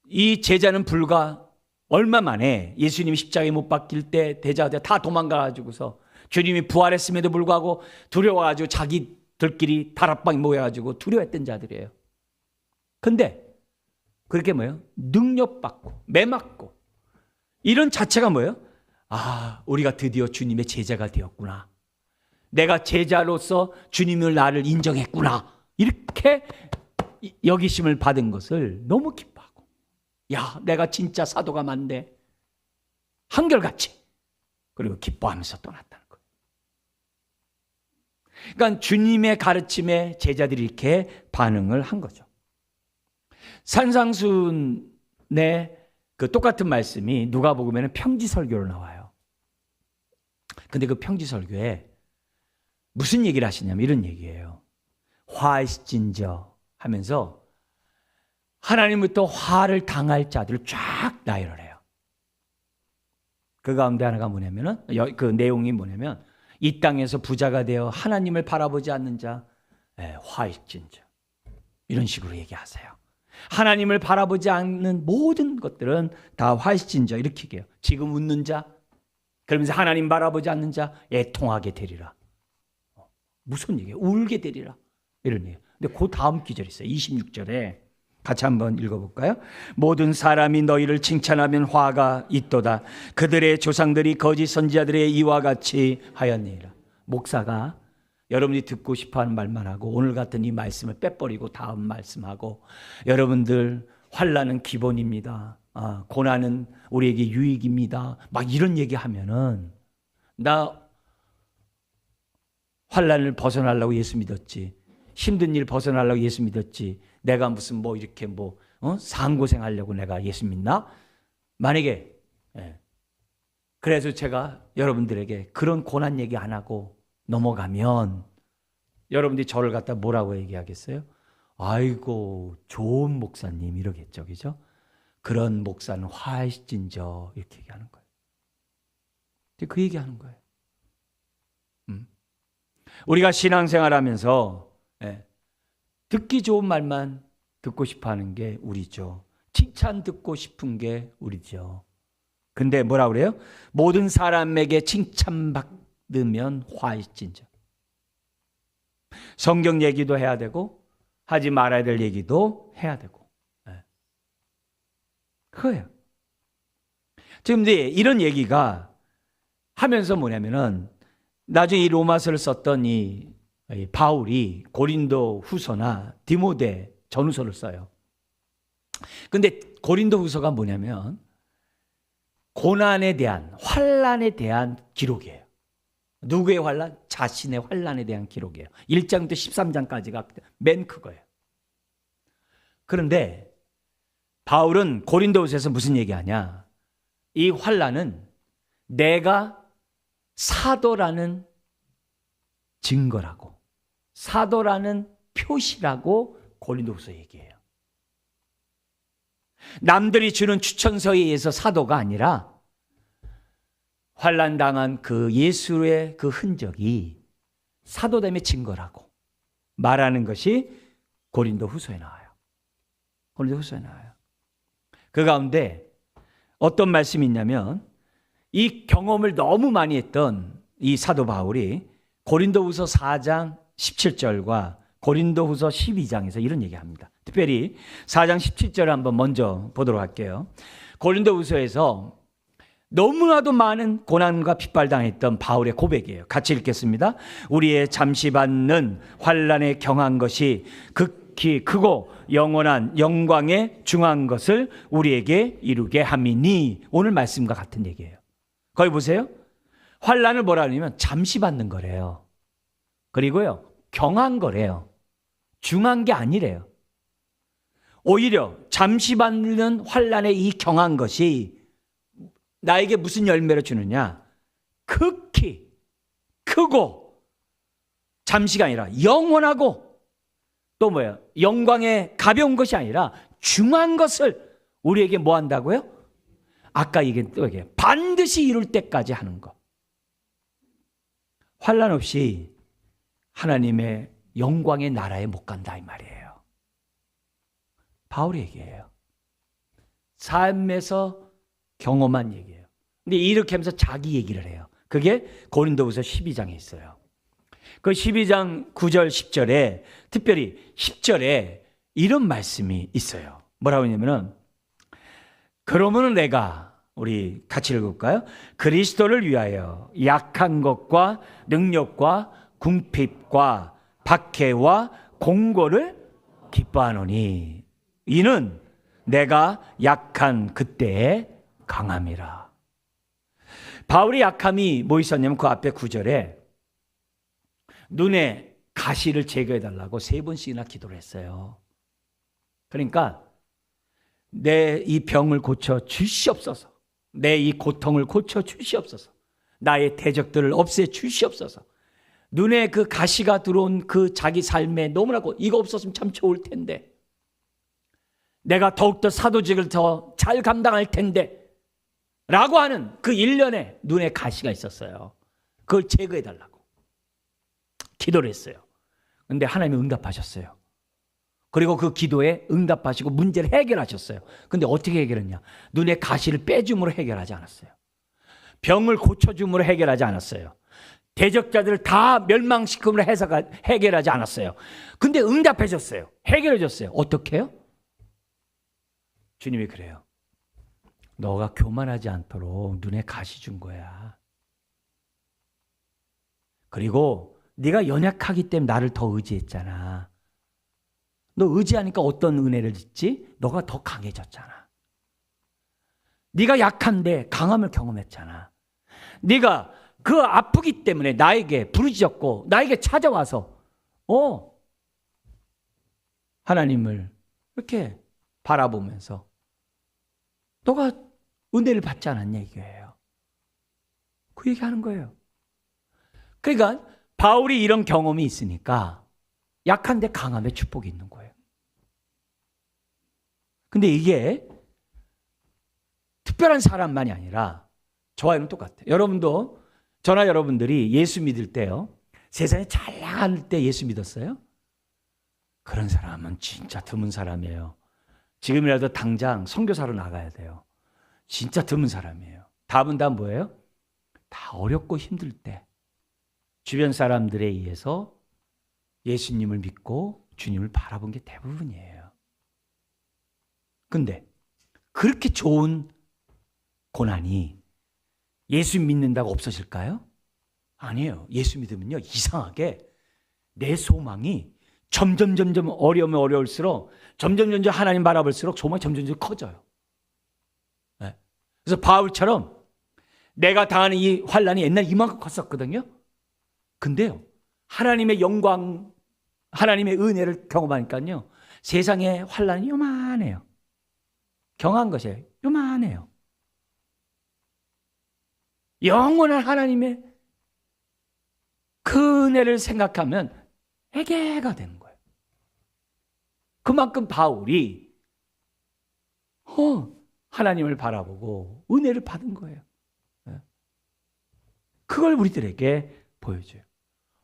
이 제자는 불과 얼마 만에 예수님이 십자가에 못 박힐 때 대자들 다 도망가가지고서 주님이 부활했음에도 불구하고 두려워가지고 자기들끼리 다락방에 모여가지고 두려워했던 자들이에요. 근데 그렇게 뭐예요? 능력받고 매맞고 이런 자체가 뭐예요? 아, 우리가 드디어 주님의 제자가 되었구나. 내가 제자로서 주님을 나를 인정했구나. 이렇게 여기심을 받은 것을 너무 기뻐하고, 야, 내가 진짜 사도가 맞네. 한결같이. 그리고 기뻐하면서 떠났다는 거예요. 그러니까 주님의 가르침에 제자들이 이렇게 반응을 한 거죠. 산상수훈의 그 똑같은 말씀이 누가복음에는 평지설교로 나와요. 근데 그 평지설교에 무슨 얘기를 하시냐면 이런 얘기예요. 화이신저 하면서 하나님부터 화를 당할 자들을 쫙 나열을 해요. 그 가운데 하나가 뭐냐면은 그 내용이 뭐냐면 이 땅에서 부자가 되어 하나님을 바라보지 않는 자, 화이신저 이런 식으로 얘기하세요. 하나님을 바라보지 않는 모든 것들은 다 화이신저 이렇게 얘기해요. 지금 웃는 자, 그러면서 하나님 바라보지 않는 자 애통하게 되리라. 무슨 얘기예요? 울게 되리라. 이런 얘기예요. 근데 그 다음 기절이 있어요. 26절에 같이 한번 읽어볼까요? 모든 사람이 너희를 칭찬하면 화가 있도다. 그들의 조상들이 거짓 선지자들의 이와 같이 하였느니라. 목사가 여러분이 듣고 싶어하는 말만 하고 오늘 같은 이 말씀을 빼버리고 다음 말씀하고 여러분들 환난은 기본입니다. 고난은 우리에게 유익입니다. 막 이런 얘기하면은 나 환난을 벗어나려고 예수 믿었지. 힘든 일 벗어나려고 예수 믿었지. 내가 무슨 뭐 이렇게 사고생하려고 내가 예수 믿나? 만약에 그래서 제가 여러분들에게 그런 고난 얘기 안 하고 넘어가면 여러분들이 저를 갖다 뭐라고 얘기하겠어요? 아이고 좋은 목사님 이러겠죠. 그죠? 그런 목사는 화이신저 이렇게 얘기하는 거예요. 그 얘기하는 거예요. 우리가 신앙생활하면서 듣기 좋은 말만 듣고 싶어하는 게 우리죠. 칭찬 듣고 싶은 게 우리죠. 근데 뭐라 그래요? 모든 사람에게 칭찬받으면 화이진저. 성경 얘기도 해야 되고 하지 말아야 될 얘기도 해야 되고. 그거예요. 지금 이제 이런 얘기가 하면서 뭐냐면은 나중에 이 로마서를 썼던 이 바울이 고린도 후서나 디모데 전후서를 써요. 근데 고린도 후서가 뭐냐면 고난에 대한, 환난에 대한 기록이에요. 누구의 환난? 자신의 환난에 대한 기록이에요. 1장부터 13장까지가 맨 그거예요. 그런데 바울은 고린도후서에서 무슨 얘기하냐? 이 환난은 내가 사도라는 증거라고, 사도라는 표시라고 고린도후서 얘기해요. 남들이 주는 추천서에 의해서 사도가 아니라 환난 당한 그 예수의 그 흔적이 사도됨의 증거라고 말하는 것이 고린도후서에 나와요. 고린도후서에 나와요. 그 가운데 어떤 말씀이 있냐면 이 경험을 너무 많이 했던 이 사도 바울이 고린도후서 4장 17절과 고린도후서 12장에서 이런 얘기합니다. 특별히 4장 17절을 한번 먼저 보도록 할게요. 고린도후서에서 너무나도 많은 고난과 핍박당했던 바울의 고백이에요. 같이 읽겠습니다. 우리의 잠시 받는 환난에 경한 것이 극히 크고 영원한 영광에 중한 것을 우리에게 이루게 함이니. 오늘 말씀과 같은 얘기예요. 거기 보세요. 환난을 뭐라 하냐면 잠시 받는 거래요. 그리고요, 경한 거래요. 중한 게 아니래요. 오히려 잠시 받는 환난의 이 경한 것이 나에게 무슨 열매를 주느냐? 극히 크고, 잠시가 아니라 영원하고, 또 뭐예요? 영광에 가벼운 것이 아니라 중한 것을 우리에게 뭐 한다고요? 아까 얘기한 또 얘기해요. 반드시 이룰 때까지 하는 것. 환난 없이 하나님의 영광의 나라에 못 간다 이 말이에요. 바울이 얘기해요. 삶에서 경험한 얘기예요. 근데 이렇게 하면서 자기 얘기를 해요. 그게 고린도후서 12장에 있어요. 그 12장 9절 10절에 특별히 10절에 이런 말씀이 있어요. 뭐라고 하냐면은 그러면은 내가, 우리 같이 읽을까요? 그리스도를 위하여 약한 것과 능력과 궁핍과 박해와 공고를 기뻐하노니 이는 내가 약한 그때의 강함이라. 바울의 약함이 뭐 있었냐면 그 앞에 9절에 눈에 가시를 제거해달라고 3번씩이나 기도를 했어요. 그러니까 내 이 병을 고쳐 주시옵소서, 내 이 고통을 고쳐 주시옵소서, 나의 대적들을 없애 주시옵소서. 눈에 그 가시가 들어온 그 자기 삶에 너무나고 이거 없었으면 참 좋을 텐데, 내가 더욱더 사도직을 더 잘 감당할 텐데 라고 하는 그 일련의 눈에 가시가 있었어요. 그걸 제거해달라고 기도를 했어요. 그런데 하나님이 응답하셨어요. 그리고 그 기도에 응답하시고 문제를 해결하셨어요. 근데 어떻게 해결했냐? 눈에 가시를 빼줌으로 해결하지 않았어요. 병을 고쳐줌으로 해결하지 않았어요. 대적자들을 다 멸망시킴으로 해결하지 않았어요. 근데 응답해줬어요. 해결해줬어요. 어떻게 해요? 주님이 그래요. 너가 교만하지 않도록 눈에 가시 준 거야. 그리고 네가 연약하기 때문에 나를 더 의지했잖아. 너 의지하니까 어떤 은혜를 짓지? 너가 더 강해졌잖아. 네가 약한데 강함을 경험했잖아. 네가 그 아프기 때문에 나에게 부르짖었고 나에게 찾아와서 하나님을 이렇게 바라보면서 너가 은혜를 받지 않았냐 이거예요. 그 얘기하는 거예요. 그러니까 바울이 이런 경험이 있으니까 약한데 강함의 축복이 있는 거예요. 근데 이게 특별한 사람만이 아니라 저와는 똑같아요. 여러분도, 저나 여러분들이 예수 믿을 때요, 세상에 잘 나갈 때 예수 믿었어요? 그런 사람은 진짜 드문 사람이에요. 지금이라도 당장 선교사로 나가야 돼요. 진짜 드문 사람이에요. 답은 다 뭐예요? 다 어렵고 힘들 때 주변 사람들에 의해서 예수님을 믿고 주님을 바라본 게 대부분이에요. 근데 그렇게 좋은 고난이 예수 믿는다고 없어질까요? 아니에요. 예수 믿으면요, 이상하게 내 소망이 점점 어려우면 어려울수록 점점 하나님 바라볼수록 소망이 점점 커져요. 네. 그래서 바울처럼 내가 당하는 이 환난이 옛날에 이만큼 컸었거든요. 근데요, 하나님의 영광, 하나님의 은혜를 경험하니까요, 세상의 환난이 요만해요. 경한 것이에요. 요만해요. 영원한 하나님의 그 은혜를 생각하면 애개가 되는 거예요. 그만큼 바울이 하나님을 바라보고 은혜를 받은 거예요. 그걸 우리들에게 보여줘요.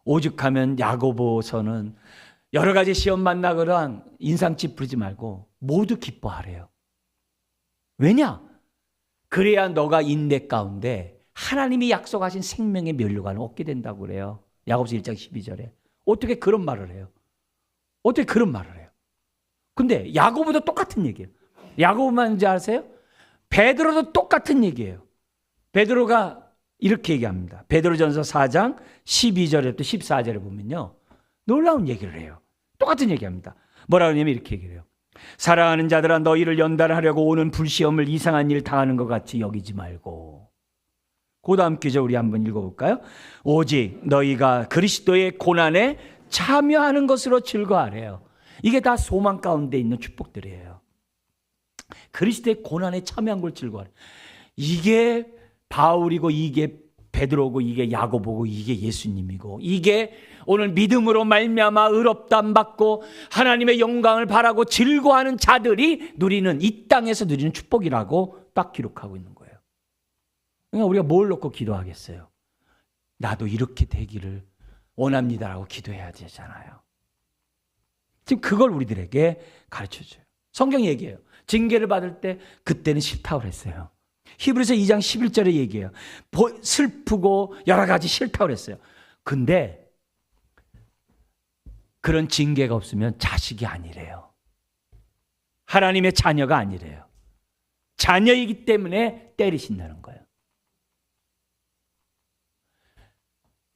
오죽하면 야고보서는 여러 가지 시험 만나거나 인상 찌푸리지 말고 모두 기뻐하래요. 왜냐? 그래야 너가 인내 가운데 하나님이 약속하신 생명의 면류관을 얻게 된다고 그래요. 야고보서 1장 12절에. 어떻게 그런 말을 해요? 어떻게 그런 말을 해요? 근데 야고보도 똑같은 얘기예요. 야고보만 이제 아세요? 베드로도 똑같은 얘기예요. 베드로가 이렇게 얘기합니다. 베드로전서 4장 12절에부터 14절에 보면요, 놀라운 얘기를 해요. 똑같은 얘기합니다. 뭐라고 하냐면 이렇게 얘기를 해요. 사랑하는 자들아, 너희를 연단하려고 오는 불시험을 이상한 일 당하는 것 같이 여기지 말고. 그 다음 구절 우리 한번 읽어볼까요? 오직 너희가 그리스도의 고난에 참여하는 것으로 즐거워하래요. 이게 다 소망 가운데 있는 축복들이에요. 그리스도의 고난에 참여한 걸 즐거워하래요. 이게 바울이고, 이게 베드로고, 이게 야고보고, 이게 예수님이고, 이게 오늘 믿음으로 말미암아 의롭다함 받고 하나님의 영광을 바라고 즐거워하는 자들이 누리는, 이 땅에서 누리는 축복이라고 딱 기록하고 있는 거예요. 그러니까 우리가 뭘 놓고 기도하겠어요? 나도 이렇게 되기를 원합니다라고 기도해야 되잖아요. 지금 그걸 우리들에게 가르쳐줘요. 성경이 얘기해요. 징계를 받을 때 그때는 싫다고 그랬어요. 히브리서 2장 11절에 얘기해요. 슬프고 여러 가지 싫다고 그랬어요. 근데 그런 징계가 없으면 자식이 아니래요. 하나님의 자녀가 아니래요. 자녀이기 때문에 때리신다는 거예요.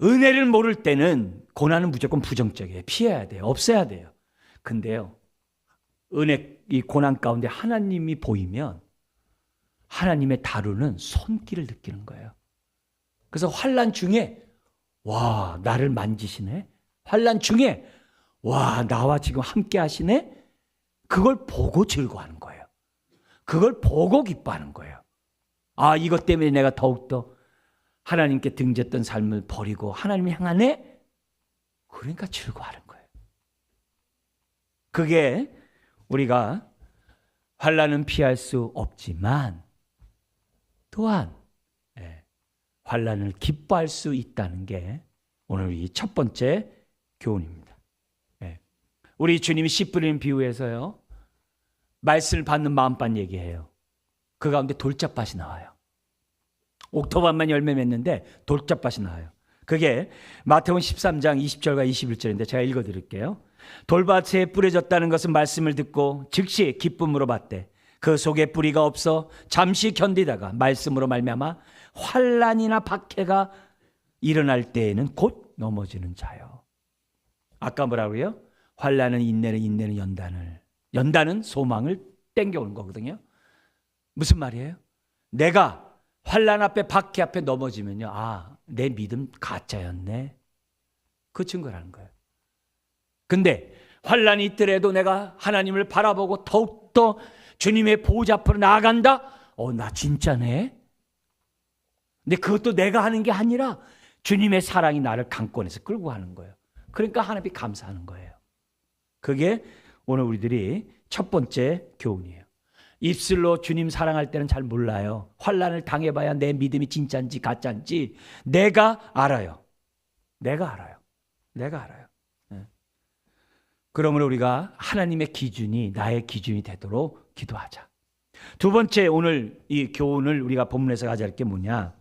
은혜를 모를 때는 고난은 무조건 부정적이에요. 피해야 돼요. 없애야 돼요. 근데요, 이 고난 가운데 하나님이 보이면 하나님의 다루는 손길을 느끼는 거예요. 그래서 환난 중에 와, 나를 만지시네. 환난 중에 와, 나와 지금 함께 하시네. 그걸 보고 즐거워하는 거예요. 그걸 보고 기뻐하는 거예요. 아, 이것 때문에 내가 더욱더 하나님께 등졌던 삶을 버리고 하나님을 향하네. 그러니까 즐거워하는 거예요. 그게 우리가 환난은 피할 수 없지만 또한 환난을 기뻐할 수 있다는 게 오늘 이 첫 번째 교훈입니다. 우리 주님이 씨 뿌리는 비유에서요, 말씀을 받는 마음밭 얘기해요. 그 가운데 돌짝밭이 나와요. 옥토밭만 열매 맺는데 돌짝밭이 나와요. 그게 마태복음 13장 20절과 21절인데 제가 읽어드릴게요. 돌밭에 뿌려졌다는 것은 말씀을 듣고 즉시 기쁨으로 받되 그 속에 뿌리가 없어 잠시 견디다가 말씀으로 말미암아 환난이나 박해가 일어날 때에는 곧 넘어지는 자요. 아까 뭐라고요? 환난은 인내는 연단은 소망을 땡겨오는 거거든요. 무슨 말이에요? 내가 환난 앞에 박해 앞에 넘어지면요, 아, 내 믿음 가짜였네. 그 증거라는 거예요. 근데 환난이 있더라도 내가 하나님을 바라보고 더욱더 주님의 보호자 앞으로 나아간다? 나 진짜네? 근데 그것도 내가 하는 게 아니라 주님의 사랑이 나를 강권해서 끌고 가는 거예요. 그러니까 하나님이 감사하는 거예요. 그게 오늘 우리들이 첫 번째 교훈이에요. 입술로 주님 사랑할 때는 잘 몰라요. 환난을 당해봐야 내 믿음이 진짜인지 가짜인지 내가 알아요. 내가 알아요. 그러므로 우리가 하나님의 기준이 나의 기준이 되도록 기도하자. 두 번째, 오늘 이 교훈을 우리가 본문에서 가져야 할 게 뭐냐?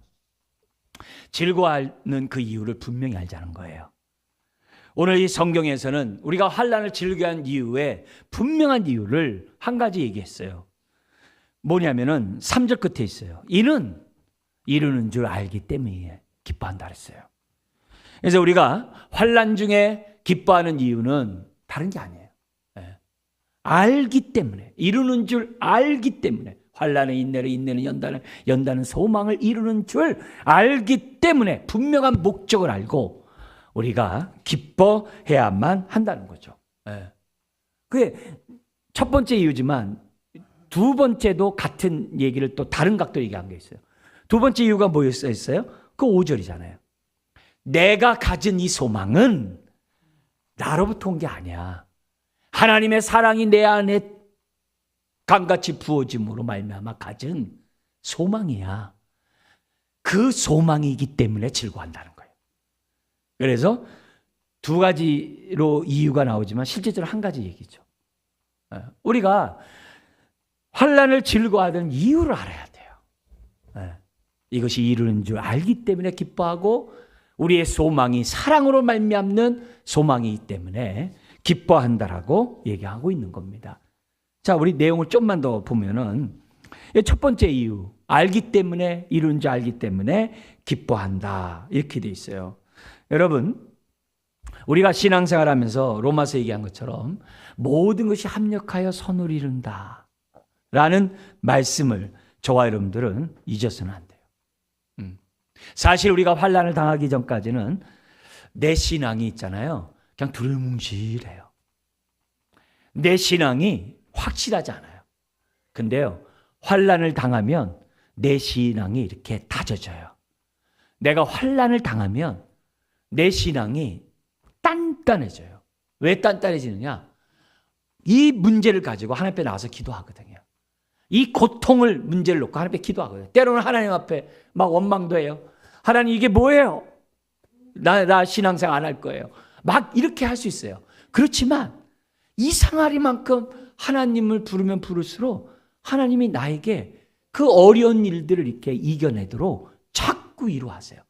즐거워하는 그 이유를 분명히 알자는 거예요. 오늘 이 성경에서는 우리가 환난을 즐겨한 이유에 분명한 이유를 한 가지 얘기했어요. 뭐냐면은 3절 끝에 있어요. 이는 이루는 줄 알기 때문에 기뻐한다 그랬어요. 그래서 우리가 환난 중에 기뻐하는 이유는 다른 게 아니에요. 알기 때문에, 이루는 줄 알기 때문에, 환난의 인내를, 인내는 연단을, 연단은 소망을 이루는 줄 알기 때문에 분명한 목적을 알고 우리가 기뻐해야만 한다는 거죠. 그게 첫 번째 이유지만 두 번째도 같은 얘기를 또 다른 각도로 얘기한 게 있어요. 두 번째 이유가 뭐였어요? 그 5절이잖아요. 내가 가진 이 소망은 나로부터 온 게 아니야. 하나님의 사랑이 내 안에 강같이 부어짐으로 말미암아 가진 소망이야. 그 소망이기 때문에 즐거워한다는 거예요. 그래서 두 가지로 이유가 나오지만 실제적으로 한 가지 얘기죠. 우리가 환난을 즐거워하는 이유를 알아야 돼요. 이것이 이루는 줄 알기 때문에 기뻐하고 우리의 소망이 사랑으로 말미암는 소망이기 때문에 기뻐한다라고 얘기하고 있는 겁니다. 자, 우리 내용을 좀만 더 보면은 첫 번째 이유, 알기 때문에, 이루는 줄 알기 때문에 기뻐한다 이렇게 돼 있어요. 여러분, 우리가 신앙생활하면서 로마서 얘기한 것처럼 모든 것이 합력하여 선을 이룬다 라는 말씀을 저와 여러분들은 잊어서는 안 돼요. 사실 우리가 환난을 당하기 전까지는 내 신앙이 있잖아요. 그냥 두루뭉실해요. 내 신앙이 확실하지 않아요. 근데요, 환난을 당하면 내 신앙이 이렇게 다져져요. 내가 환난을 당하면 내 신앙이 단단해져요. 왜 단단해지느냐? 이 문제를 가지고 하나님 앞에 나와서 기도하거든요. 이 고통을 문제를 놓고 하나님 앞에 기도하거든요. 때로는 하나님 앞에 막 원망도 해요. 하나님 이게 뭐예요? 나 신앙생활 안 할 거예요. 막 이렇게 할 수 있어요. 그렇지만 이상하리만큼 하나님을 부르면 부를수록 하나님이 나에게 그 어려운 일들을 이렇게 이겨내도록 자꾸 이루하세요.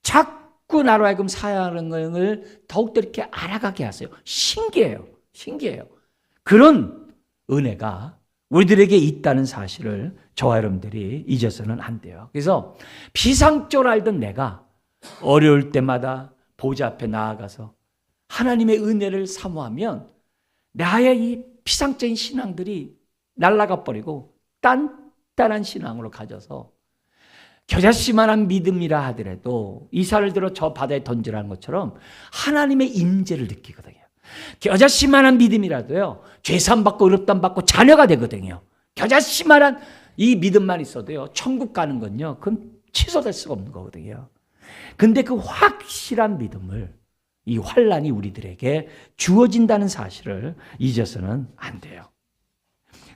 자꾸 나로 하여금 사랑을 더욱더 이렇게 알아가게 하세요. 신기해요. 신기해요. 그런 은혜가 우리들에게 있다는 사실을 저와 여러분들이 잊어서는 안 돼요. 그래서 피상적으로 알던 내가 어려울 때마다 보좌 앞에 나아가서 하나님의 은혜를 사모하면 나의 이 피상적인 신앙들이 날아가 버리고 단단한 신앙으로 가져서 겨자씨만한 믿음이라 하더라도 이사를 들어 저 바다에 던지라는 것처럼 하나님의 임재를 느끼거든요. 겨자씨만한 믿음이라도요, 죄산 받고 의롭다함 받고 자녀가 되거든요. 겨자씨만한 이 믿음만 있어도요, 천국 가는 건요, 그건 취소될 수가 없는 거거든요. 근데 그 확실한 믿음을 이 환난이 우리들에게 주어진다는 사실을 잊어서는 안 돼요.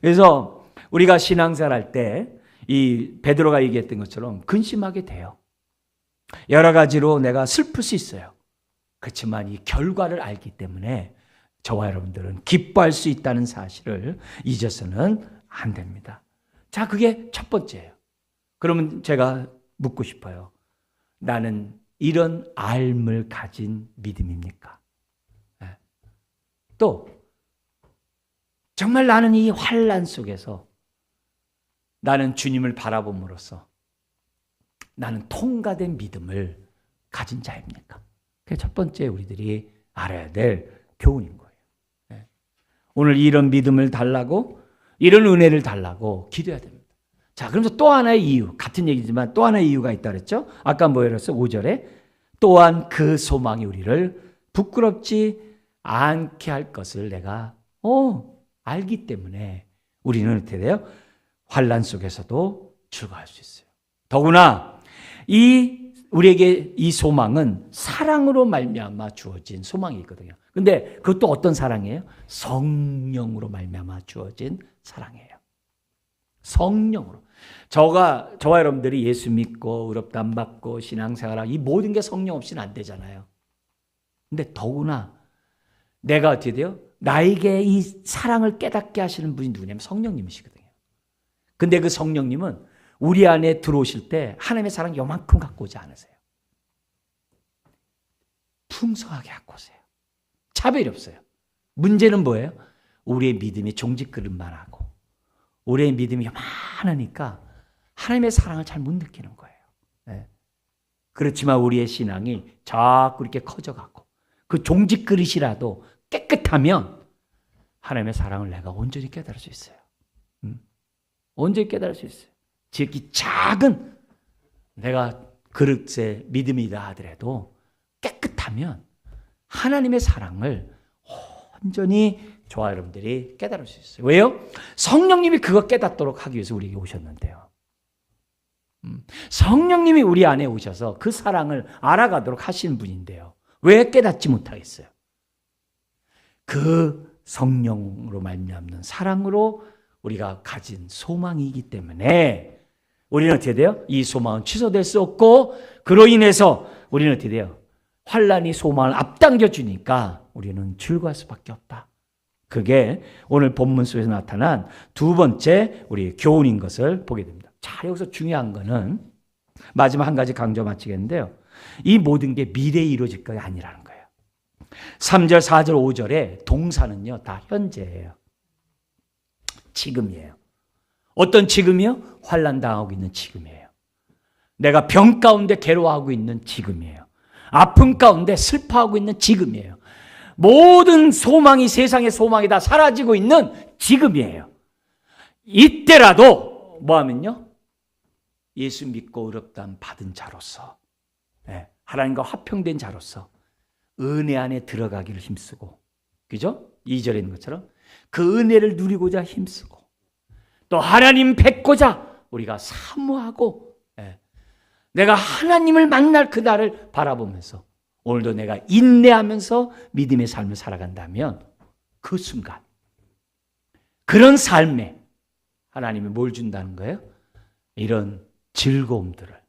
그래서 우리가 신앙생활 할 때 이 베드로가 얘기했던 것처럼 근심하게 돼요. 여러 가지로 내가 슬플 수 있어요. 그렇지만 이 결과를 알기 때문에 저와 여러분들은 기뻐할 수 있다는 사실을 잊어서는 안 됩니다. 자, 그게 첫 번째예요. 그러면 제가 묻고 싶어요. 나는 이런 알을 가진 믿음입니까? 또 정말 나는 이 환난 속에서 나는 주님을 바라봄으로써 나는 통과된 믿음을 가진 자입니까? 그게 첫 번째 우리들이 알아야 될 교훈인 거예요. 오늘 이런 믿음을 달라고, 이런 은혜를 달라고 기도해야 됩니다. 자, 그러면서 또 하나의 이유, 같은 얘기지만 또 하나의 이유가 있다 그랬죠? 아까 뭐였어요? 5절에 또한 그 소망이 우리를 부끄럽지 않게 할 것을 내가 알기 때문에 우리는 어떻게 돼요? 환난 속에서도 즐거워할 수 있어요. 더구나 우리에게 이 소망은 사랑으로 말미암아 주어진 소망이 있거든요. 근데 그것도 어떤 사랑이에요? 성령으로 말미암아 주어진 사랑이에요. 성령으로. 저와 여러분들이 예수 믿고 의롭다함 받고 신앙생활하고 이 모든 게 성령 없이는 안 되잖아요. 근데 더구나 내가 어떻게 돼요? 나에게 이 사랑을 깨닫게 하시는 분이 누구냐면 성령님이시거든요. 근데 그 성령님은 우리 안에 들어오실 때 하나님의 사랑 요만큼 갖고 오지 않으세요. 풍성하게 갖고 오세요. 차별이 없어요. 문제는 뭐예요? 우리의 믿음이 종직 그릇만 하고 우리의 믿음이 요만하니까 하나님의 사랑을 잘 못 느끼는 거예요. 네. 그렇지만 우리의 신앙이 자꾸 이렇게 커져가고 그 종직 그릇이라도 깨끗하면 하나님의 사랑을 내가 온전히 깨달을 수 있어요. 온전히 깨달을 수 있어요. 지극히 작은 내가 그릇의 믿음이다 하더라도 깨끗하면 하나님의 사랑을 온전히 저와 여러분들이 깨달을 수 있어요. 왜요? 성령님이 그거 깨닫도록 하기 위해서 우리에게 오셨는데요. 성령님이 우리 안에 오셔서 그 사랑을 알아가도록 하시는 분인데요. 왜 깨닫지 못하겠어요? 그 성령으로 말미암는 사랑으로 우리가 가진 소망이기 때문에 우리는 어떻게 돼요? 이 소망은 취소될 수 없고 그로 인해서 우리는 어떻게 돼요? 환난이 소망을 앞당겨 주니까 우리는 즐거워할 수밖에 없다. 그게 오늘 본문 속에서 나타난 두 번째 우리 교훈인 것을 보게 됩니다. 자, 여기서 중요한 거는 마지막 한 가지 강조 마치겠는데요. 이 모든 게 미래에 이루어질 것이 아니라는 거예요. 3절, 4절, 5절에 동사는요 다 현재예요. 지금이에요. 어떤 지금이요? 환난 당하고 있는 지금이에요. 내가 병 가운데 괴로워하고 있는 지금이에요. 아픔 가운데 슬퍼하고 있는 지금이에요. 모든 소망이 세상의 소망이 다 사라지고 있는 지금이에요. 이때라도 뭐 하면요? 예수 믿고 의롭다함 받은 자로서 하나님과 화평된 자로서 은혜 안에 들어가기를 힘쓰고 그죠? 2절에 있는 것처럼 그 은혜를 누리고자 힘쓰고 또 하나님 뵙고자 우리가 사모하고 내가 하나님을 만날 그날을 바라보면서 오늘도 내가 인내하면서 믿음의 삶을 살아간다면 그 순간 그런 삶에 하나님이 뭘 준다는 거예요? 이런 즐거움들을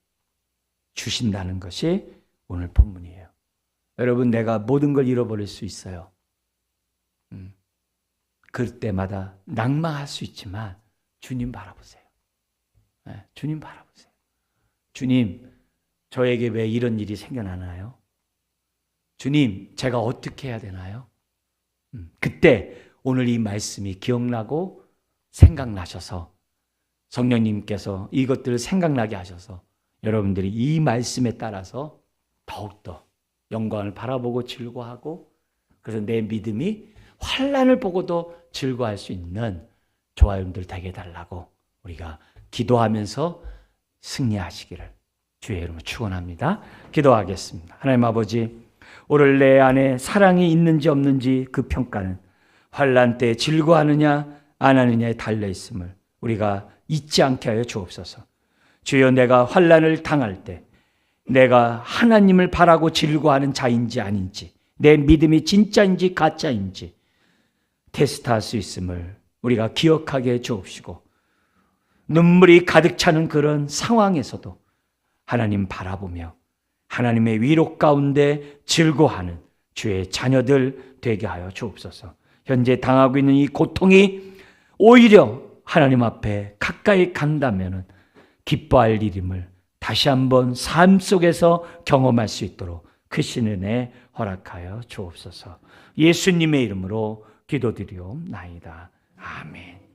주신다는 것이 오늘 본문이에요. 여러분 내가 모든 걸 잃어버릴 수 있어요. 그때마다 낭망할 수 있지만 주님 바라보세요. 주님 바라보세요. 주님, 저에게 왜 이런 일이 생겨나나요? 주님, 제가 어떻게 해야 되나요? 그때 오늘 이 말씀이 기억나고 생각나셔서 성령님께서 이것들을 생각나게 하셔서 여러분들이 이 말씀에 따라서 더욱더 영광을 바라보고 즐거워하고 그래서 내 믿음이 환난을 보고도 즐거워할 수 있는 저와 여러분들 되게 해달라고 우리가 기도하면서 승리하시기를 주의 이름으로 축원합니다. 기도하겠습니다. 하나님 아버지, 오늘 내 안에 사랑이 있는지 없는지 그 평가는 환난 때 즐거워하느냐 안 하느냐에 달려 있음을 우리가 잊지 않게 하여 주옵소서. 주여, 내가 환난을 당할 때 내가 하나님을 바라고 즐거워하는 자인지 아닌지, 내 믿음이 진짜인지 가짜인지 테스트할 수 있음을 우리가 기억하게 해 주옵시고, 눈물이 가득 차는 그런 상황에서도 하나님 바라보며 하나님의 위로 가운데 즐거워하는 주의 자녀들 되게 하여 주옵소서. 현재 당하고 있는 이 고통이 오히려 하나님 앞에 가까이 간다면 기뻐할 일임을 다시 한번 삶 속에서 경험할 수 있도록 크신 은혜 허락하여 주옵소서. 예수님의 이름으로 기도드리옵나이다. 아멘.